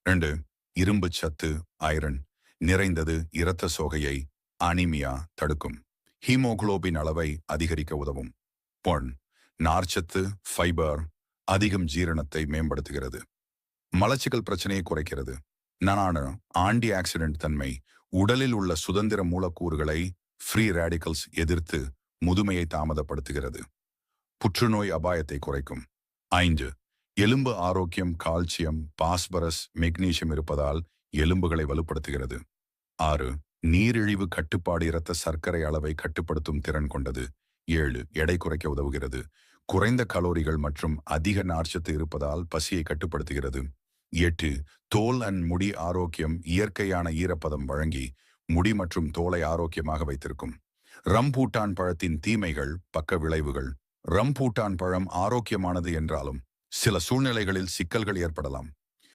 2. இரும்பு சத்து ஐரன் நிறைந்தது இரத்த சோகையை அனிமியா தடுக்கும். ஹீமோகுளோபின் அளவை அதிகரிக்க உதவும். பொன் நார்ச்சத்து ஃபைபர் அதிகம் ஜீரணத்தை மேம்படுத்துகிறது. மலச்சிக்கல் பிரச்சனையை குறைக்கிறது. நானான ஆன்டி ஆக்சிடென்ட் தன்மை உடலில் உள்ள சுதந்திர மூலக்கூறுகளை ஃப்ரீ ரேடிக்கல்ஸ் எதிர்த்து முதுமையை தாமதப்படுத்துகிறது. புற்றுநோய் அபாயத்தை குறைக்கும். 5. எலும்பு ஆரோக்கியம் கால்சியம் பாஸ்பரஸ் மெக்னீசியம் இருப்பதால் எலும்புகளை வலுப்படுத்துகிறது. 6. நீரிழிவு கட்டுப்பாடு இரத்த சர்க்கரை அளவை கட்டுப்படுத்தும் திறன் கொண்டது. 7. எடை குறைக்க உதவுகிறது. குறைந்த கலோரிகள் மற்றும் அதிக நார்ச்சத்து இருப்பதால் பசியை கட்டுப்படுத்துகிறது. 8. தோல் முடி ஆரோக்கியம் இயற்கையான ஈரப்பதம் வழங்கி முடி மற்றும் தோலை ஆரோக்கியமாக வைத்திருக்கும். ரம்பூட்டான் பழத்தின் தீமைகள் பக்க விளைவுகள். ரம்பூட்டான் பழம் ஆரோக்கியமானது என்றாலும் சில சூழ்நிலைகளில் சிக்கல்கள் ஏற்படலாம்.